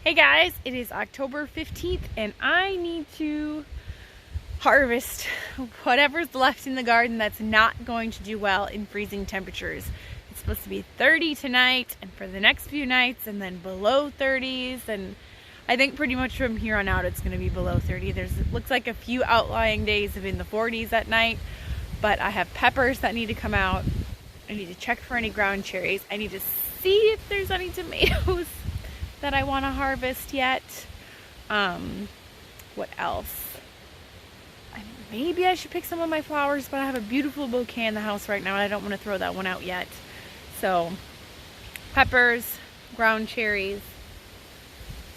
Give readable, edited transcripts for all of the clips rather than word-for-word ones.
Hey guys, it is October 15th and I need to harvest whatever's left in the garden that's not going to do well in freezing temperatures. It's supposed to be 30 tonight and for the next few nights, and then below 30s, and I think pretty much from here on out it's going to be below 30. It looks like a few outlying days of in the 40s at night, but I have peppers that need to come out. I need to check for any ground cherries. I need to see if there's any tomatoes that I want to harvest yet. What else? Maybe I should pick some of my flowers, but I have a beautiful bouquet in the house right now and I don't want to throw that one out yet. So peppers, ground cherries,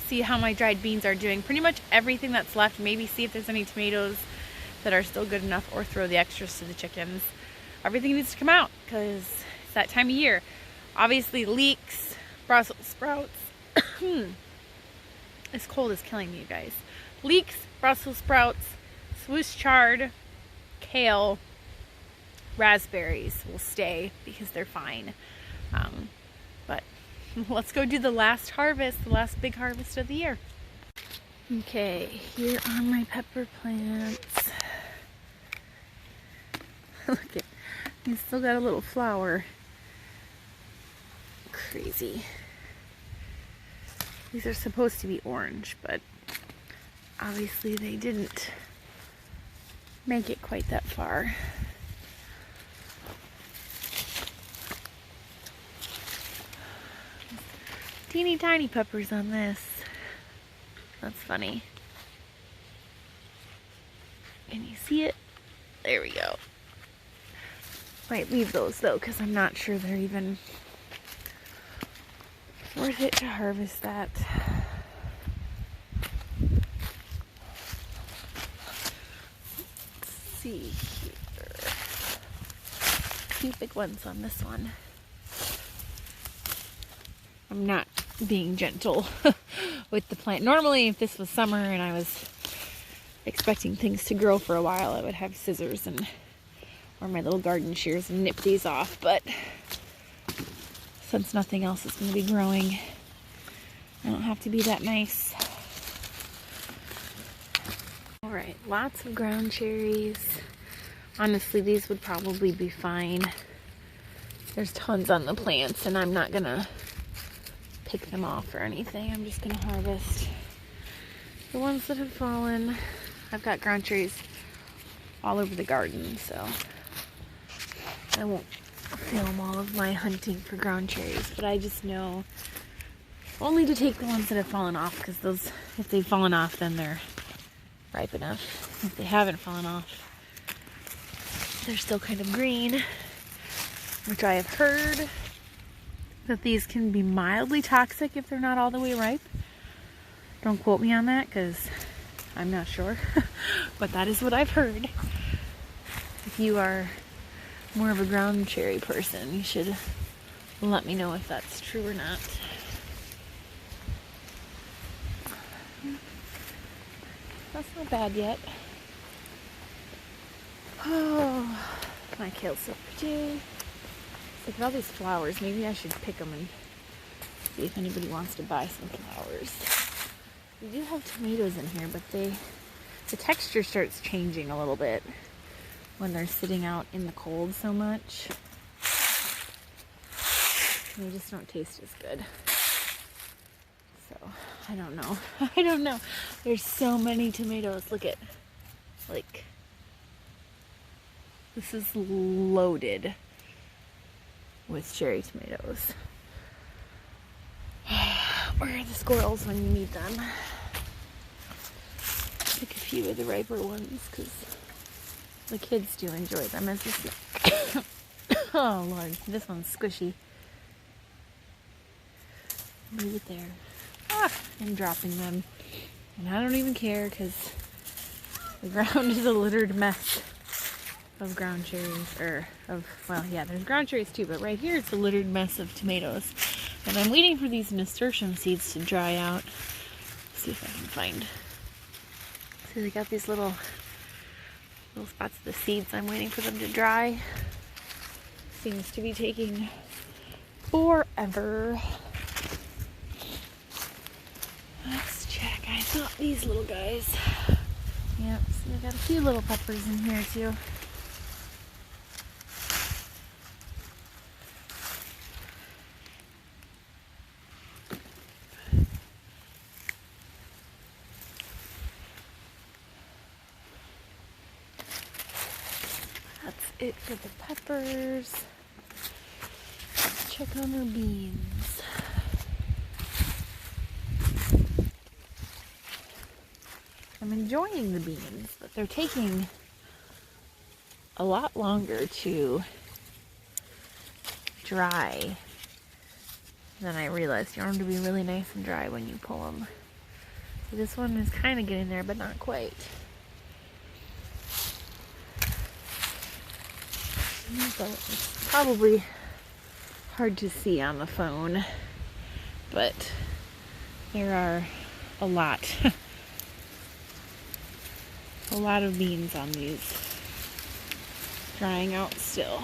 see how my dried beans are doing. Pretty much everything that's left. Maybe see if there's any tomatoes that are still good enough, or throw the extras to the chickens. Everything needs to come out because it's that time of year. Obviously leeks, Brussels sprouts. This cold is killing me, you guys. Leeks, Brussels sprouts, Swiss chard, kale, raspberries will stay because they're fine. But let's go do the last harvest, the last big harvest of the year. Okay, here are my pepper plants. Look at, he's still got a little flower. Crazy. These are supposed to be orange, but obviously they didn't make it quite that far. Teeny tiny peppers on this. That's funny. Can you see it? There we go. Might leave those though, because I'm not sure they're even worth it to harvest that. Let's see here. A few big ones on this one. I'm not being gentle with the plant. Normally, if this was summer and I was expecting things to grow for a while, I would have scissors or my little garden shears and nip these off, but since nothing else is going to be growing, I don't have to be that nice. Alright, lots of ground cherries. Honestly, these would probably be fine. There's tons on the plants and I'm not going to pick them off or anything. I'm just going to harvest the ones that have fallen. I've got ground cherries all over the garden, so I won't film all of my hunting for ground cherries, but I just know only to take the ones that have fallen off, because those, if they've fallen off, then they're ripe enough. If they haven't fallen off, they're still kind of green, which I have heard that these can be mildly toxic if they're not all the way ripe. Don't quote me on that because I'm not sure, but that is what I've heard. If you are more of a ground cherry person, you should let me know if that's true or not. That's not bad yet. Oh, my kale's so pretty. Look at all these flowers. Maybe I should pick them and see if anybody wants to buy some flowers. We do have tomatoes in here, but the texture starts changing a little bit when they're sitting out in the cold so much. They just don't taste as good. So, I don't know. I don't know. There's so many tomatoes. Look at, like, this is loaded with cherry tomatoes. Where are the squirrels when you need them? Pick a few of the riper ones because the kids do enjoy them as a snack. Oh Lord, this one's squishy. Leave it there. I'm dropping them. And I don't even care because the ground is a littered mess of ground cherries, well, yeah, there's ground cherries too, but right here it's a littered mess of tomatoes. And I'm waiting for these nasturtium seeds to dry out. Let's see if I can find. See, they got these little spots of the seeds. I'm waiting for them to dry. Seems to be taking forever. Let's check. I thought these little guys. Yep, so I got a few little peppers in here too. That's it for the peppers. Let's check on our beans. I'm enjoying the beans, but they're taking a lot longer to dry than I realized. You want them to be really nice and dry when you pull them. So this one is kind of getting there, but not quite. So it's probably hard to see on the phone, but there are a lot of beans on these, drying out still.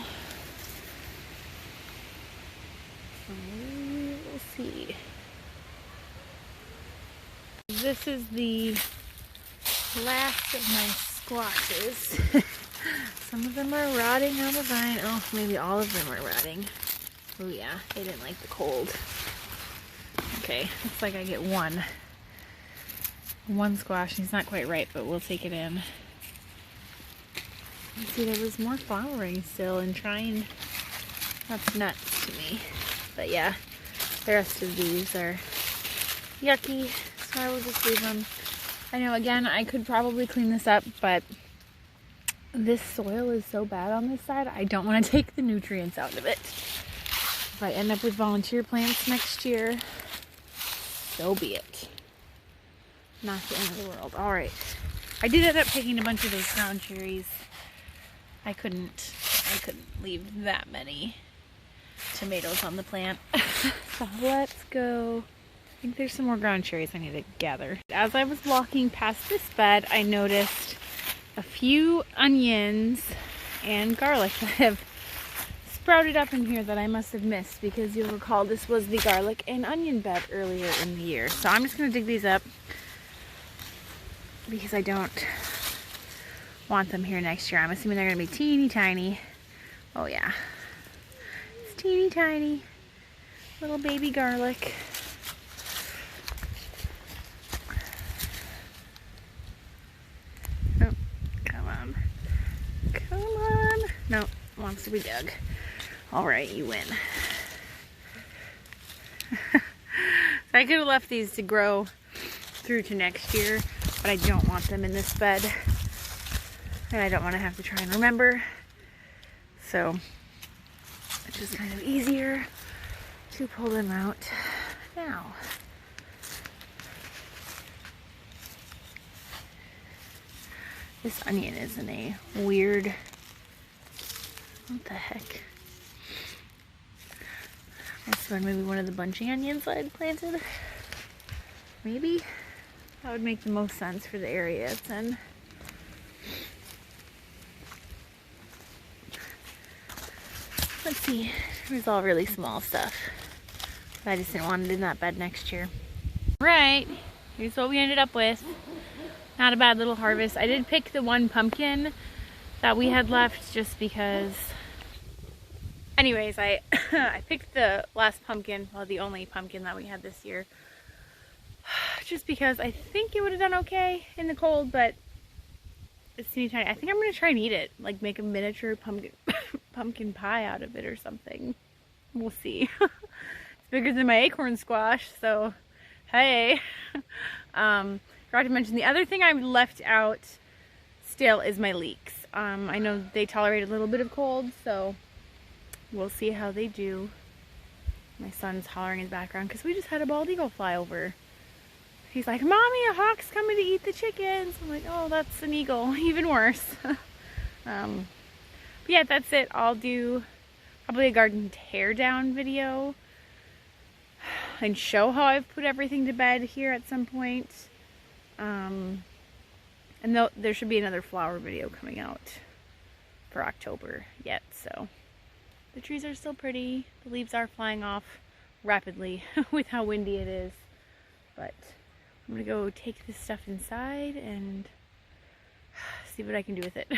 We'll see. This is the last of my squashes. Some of them are rotting on the vine. Oh, maybe all of them are rotting. Oh yeah, they didn't like the cold. Okay, looks like I get one squash. He's not quite ripe, but we'll take it in. You see, there was more flowering still and trying. That's nuts to me. But yeah, the rest of these are yucky, so I will just leave them. I know, again, I could probably clean this up, but this soil is so bad on this side, I don't want to take the nutrients out of it. If I end up with volunteer plants next year, so be it. Not the end of the world. Alright. I did end up taking a bunch of those ground cherries. I couldn't leave that many tomatoes on the plant. So let's go. I think there's some more ground cherries I need to gather. As I was walking past this bed, I noticed a few onions and garlic that have sprouted up in here that I must have missed, because you'll recall this was the garlic and onion bed earlier in the year. So I'm just going to dig these up because I don't want them here next year. I'm assuming they're going to be teeny tiny. Oh yeah. It's teeny tiny. Little baby garlic. Oh, come on. Come on. No, wants to be dug. Alright, you win. So I could have left these to grow through to next year, but I don't want them in this bed. And I don't want to have to try and remember. So it's just kind of easier to pull them out now. This onion is in a weird, what the heck? I swear maybe one of the bunching onions I had planted. Maybe? That would make the most sense for the area it's in. Let's see. There's all really small stuff. But I just didn't want it in that bed next year. Right. Here's what we ended up with. Not a bad little harvest. I did pick the one pumpkin that we had left just because... Anyways, I picked the last pumpkin, well, the only pumpkin that we had this year, just because I think it would have done okay in the cold, but it's teeny tiny. I think I'm going to try and eat it, like make a miniature pumpkin pie out of it or something. We'll see. It's bigger than my acorn squash, so hey. Forgot to mention, the other thing I've left out still is my leeks. I know they tolerate a little bit of cold, so we'll see how they do. My son's hollering in the background because we just had a bald eagle fly over. He's like, "Mommy, a hawk's coming to eat the chickens." I'm like, "Oh, that's an eagle." Even worse. But yeah, that's it. I'll do probably a garden tear down video and show how I've put everything to bed here at some point. And there should be another flower video coming out for October yet, so the trees are still pretty. The leaves are flying off rapidly with how windy it is, but I'm gonna go take this stuff inside and see what I can do with it.